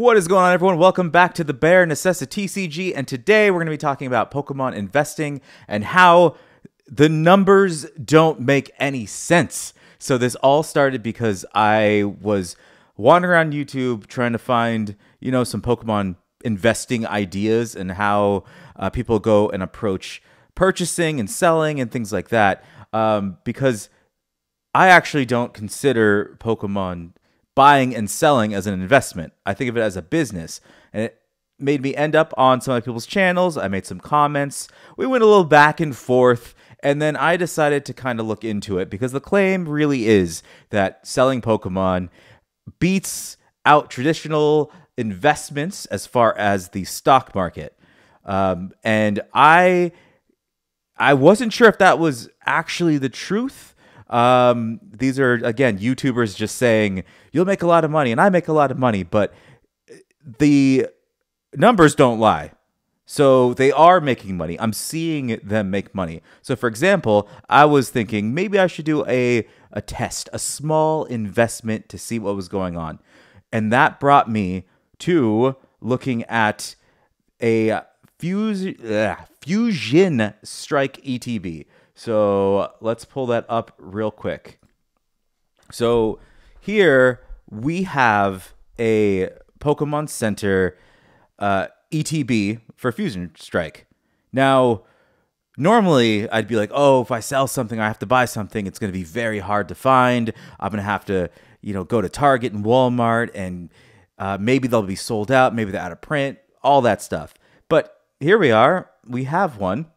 What is going on, everyone? Welcome back to the Bear NecessiTCG, and today we're going to be talking about Pokemon investing and how the numbers don't make any sense. So this all started because I was wandering around YouTube trying to find, some Pokemon investing ideas and how people go and approach purchasing and selling and things like that. Because I actually don't consider Pokemon buying and selling as an investment. I think of it as a business, and it made me end up on some of people's channels. I made some comments. We went a little back and forth, and then I decided to kind of look into it because the claim really is that selling Pokemon beats out traditional investments as far as the stock market. And I wasn't sure if that was actually the truth. These are, again, YouTubers just saying, you'll make a lot of money and I make a lot of money, but the numbers don't lie. So they are making money. I'm seeing them make money. So for example, I was thinking maybe I should do a test, a small investment to see what was going on. And that brought me to looking at a Fusion Strike ETB. So let's pull that up real quick. So here we have a Pokemon Center ETB for Fusion Strike. Now, normally I'd be like, oh, if I sell something, I have to buy something. It's going to be very hard to find. I'm going to have to, go to Target and Walmart, and maybe they'll be sold out. Maybe they're out of print, all that stuff. But here we are. We have one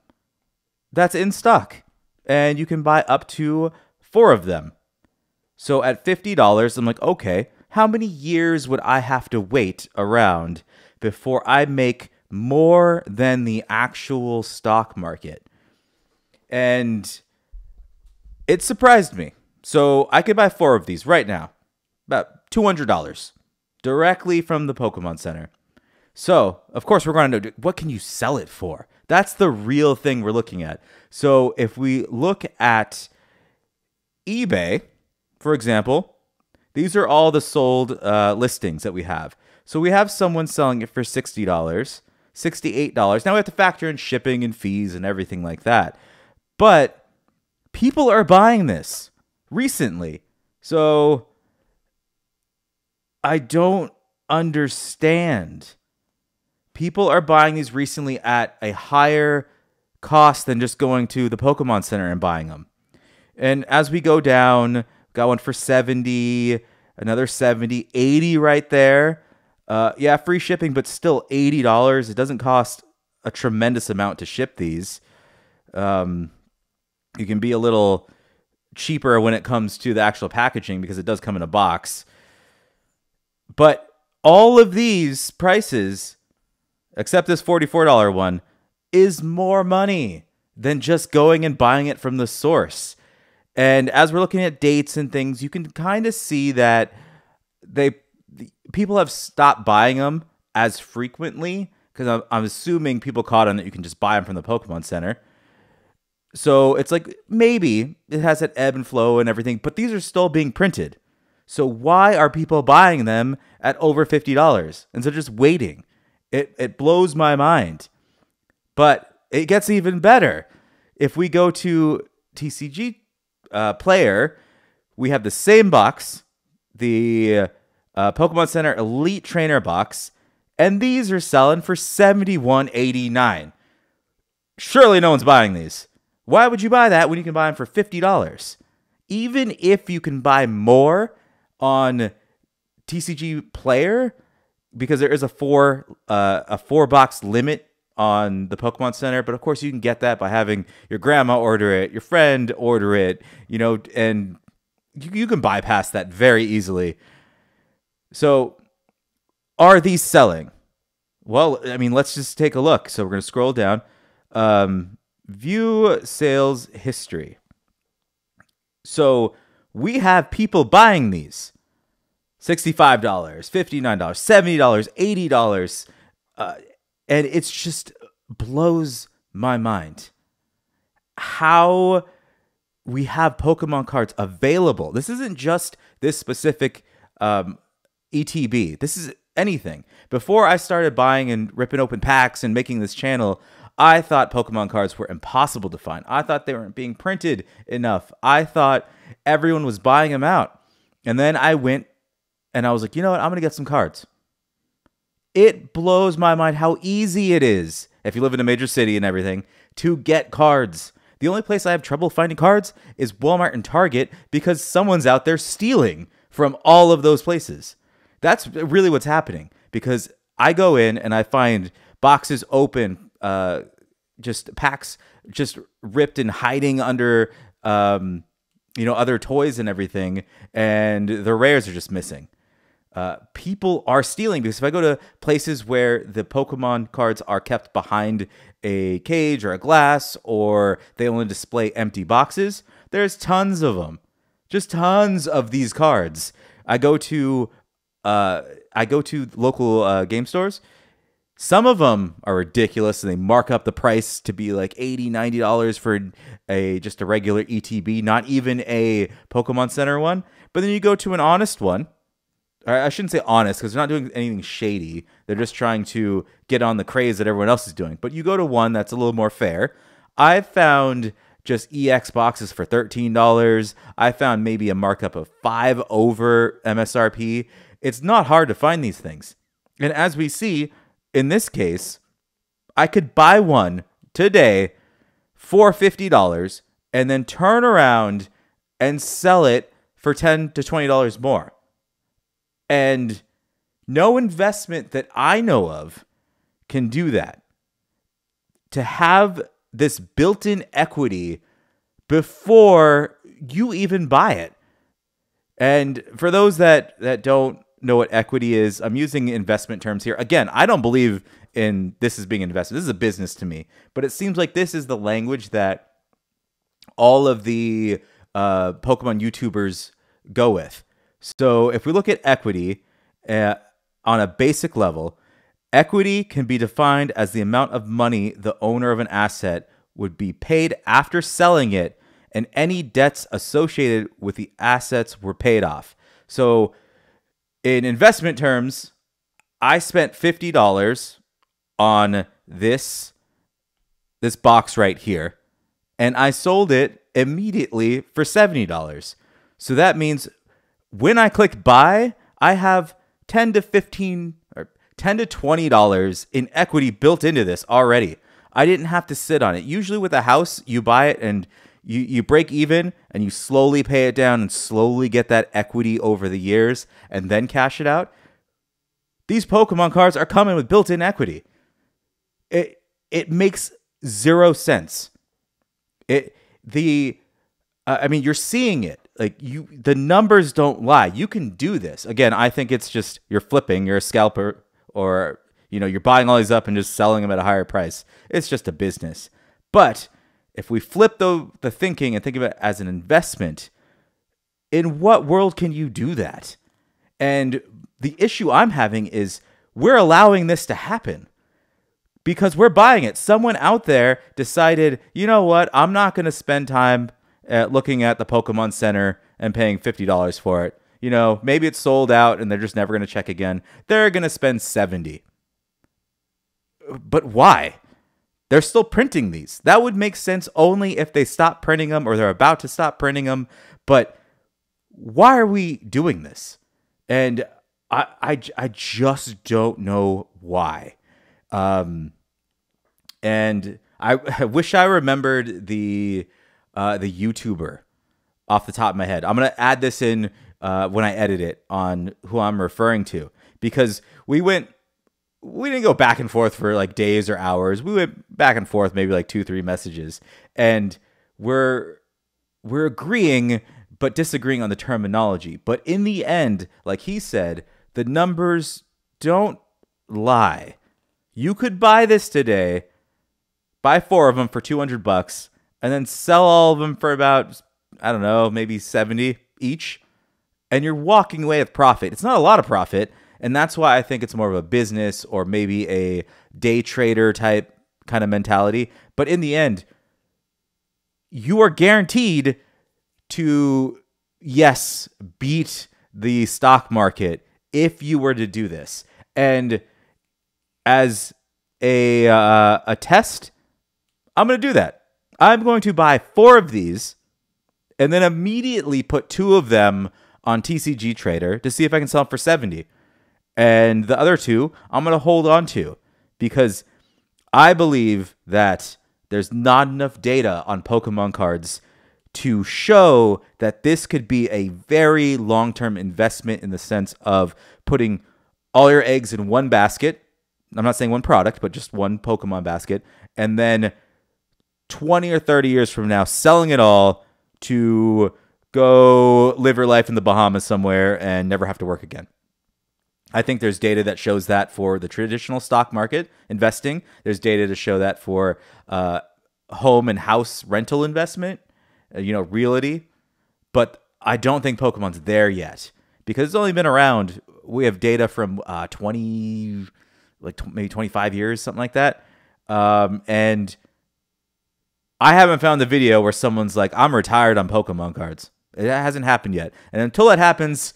that's in stock. And you can buy up to 4 of them. So at $50, I'm like, okay, how many years would I have to wait around before I make more than the actual stock market? And it surprised me. So I could buy 4 of these right now, about $200, directly from the Pokemon Center. So, of course, we're going to know, what can you sell it for? That's the real thing we're looking at. So if we look at eBay, for example, these are all the sold listings that we have. So we have someone selling it for $60, $68. Now we have to factor in shipping and fees and everything like that. But people are buying this recently. So I don't understand. People are buying these recently at a higher cost than just going to the Pokemon Center and buying them. And as we go down, got one for 70, another 70, 80 right there. Yeah, free shipping, but still $80. It doesn't cost a tremendous amount to ship these. You can be a little cheaper when it comes to the actual packaging because it does come in a box. But all of these prices, except this $44 one, is more money than just going and buying it from the source. And as we're looking at dates and things, you can kind of see that people have stopped buying them as frequently, because I'm assuming people caught on that you can just buy them from the Pokemon Center. So it's like maybe it has that ebb and flow and everything, but these are still being printed. So why are people buying them at over $50 instead of just waiting? It blows my mind. But it gets even better. If we go to TCGPlayer, we have the same box, the Pokemon Center Elite Trainer box, and these are selling for $71.89. Surely no one's buying these. Why would you buy that when you can buy them for $50? Even if you can buy more on TCGPlayer, because there is a four box limit on the Pokemon Center, but of course you can get that by having your grandma order it, your friend order it, and you can bypass that very easily. So are these selling? Well, I mean, let's just take a look. So we're going to scroll down. View sales history. So we have people buying these. $65, $59, $70, $80. And it's just blows my mind how we have Pokemon cards available. This isn't just this specific ETB. This is anything. Before I started buying and ripping open packs and making this channel, I thought Pokemon cards were impossible to find. I thought they weren't being printed enough. I thought everyone was buying them out. And then I went and I was like, you know what? I'm going to get some cards. It blows my mind how easy it is, if you live in a major city and everything, to get cards. The only place I have trouble finding cards is Walmart and Target because someone's out there stealing from all of those places. That's really what's happening, because I go in and I find boxes open, just packs just ripped and hiding under, other toys and everything, and the rares are just missing. People are stealing, because if I go to places where the Pokemon cards are kept behind a cage or a glass, or they only display empty boxes, there's tons of them. Just tons of these cards. I go to local game stores. Some of them are ridiculous, and they mark up the price to be like $80, $90 for just a regular ETB, not even a Pokemon Center one. But then you go to an honest one. I shouldn't say honest, because they're not doing anything shady. They're just trying to get on the craze that everyone else is doing. But you go to one that's a little more fair. I've found just EX boxes for $13. I found maybe a markup of $5 over MSRP. It's not hard to find these things. And as we see, in this case, I could buy one today for $50 and then turn around and sell it for $10 to $20 more. And no investment that I know of can do that. To have this built-in equity before you even buy it. And for those that don't know what equity is, I'm using investment terms here. Again, I don't believe in this as being invested. This is a business to me. But it seems like this is the language that all of the Pokemon YouTubers go with. So if we look at equity on a basic level, equity can be defined as the amount of money the owner of an asset would be paid after selling it, and any debts associated with the assets were paid off. So in investment terms, I spent $50 on this box right here, and I sold it immediately for $70. So that means when I click buy, I have $10 to $15 or $10 to $20 in equity built into this already. I didn't have to sit on it. Usually with a house, you buy it and you break even and you slowly pay it down and slowly get that equity over the years and then cash it out. These Pokemon cards are coming with built-in equity. It makes zero sense. You're seeing it. Like the numbers don't lie. You can do this. Again, I think it's just you're flipping, you're a scalper, or you're buying all these up and just selling them at a higher price. It's just a business. But if we flip the thinking and think of it as an investment, in what world can you do that? And the issue I'm having is we're allowing this to happen because we're buying it. Someone out there decided, you know what? I'm not going to spend time looking at the Pokemon Center and paying $50 for it. Maybe it's sold out and they're just never going to check again. They're going to spend $70. But why? They're still printing these. That would make sense only if they stop printing them or they're about to stop printing them. But why are we doing this? And I just don't know why. And I wish I remembered the YouTuber off the top of my head. I'm going to add this in when I edit it on who I'm referring to, because we didn't go back and forth for like days or hours. We went back and forth, maybe like 2-3 messages, and we're agreeing but disagreeing on the terminology. But in the end, like he said, the numbers don't lie. You could buy this today, buy 4 of them for $200, and then sell all of them for about, I don't know, maybe $70 each, and you're walking away with profit. It's not a lot of profit, and that's why I think it's more of a business or maybe a day trader type kind of mentality. But in the end, you are guaranteed to, yes, beat the stock market if you were to do this. And as a test, I'm going to do that. I'm going to buy 4 of these and then immediately put 2 of them on TCG Trader to see if I can sell them for 70. And the other 2, I'm going to hold on to because I believe that there's not enough data on Pokemon cards to show that this could be a very long-term investment in the sense of putting all your eggs in one basket. I'm not saying one product, but just one Pokemon basket. And then 20 or 30 years from now, selling it all to go live your life in the Bahamas somewhere and never have to work again. I think there's data that shows that for the traditional stock market investing. There's data to show that for home and house rental investment, realty. But I don't think Pokemon's there yet because it's only been around. We have data from maybe 25 years, something like that. And I haven't found the video where someone's like, I'm retired on Pokemon cards. It hasn't happened yet. And until that happens,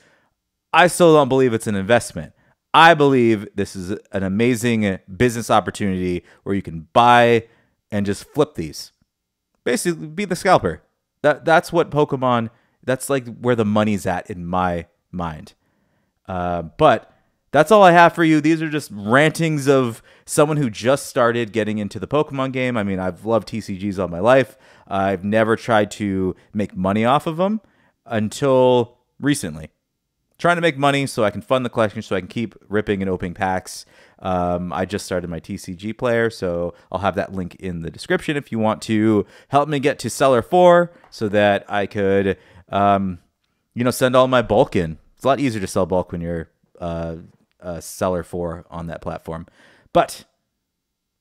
I still don't believe it's an investment. I believe this is an amazing business opportunity where you can buy and just flip these. Basically, be the scalper. That's what Pokemon, that's like where the money's at in my mind. But that's all I have for you. These are just rantings of someone who just started getting into the Pokemon game. I mean, I've loved TCGs all my life. I've never tried to make money off of them until recently. Trying to make money so I can fund the collection so I can keep ripping and opening packs. I just started my TCG player, so I'll have that link in the description if you want to help me get to Seller 4 so that I could, send all my bulk in. It's a lot easier to sell bulk when you're Seller 4 on that platform. But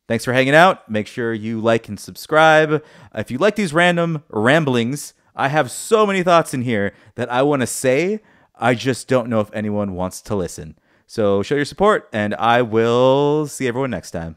thanks for hanging out. Make sure you like and subscribe. If you like these random ramblings, I have so many thoughts in here that I want to say. I just don't know if anyone wants to listen. So show your support, and I will see everyone next time.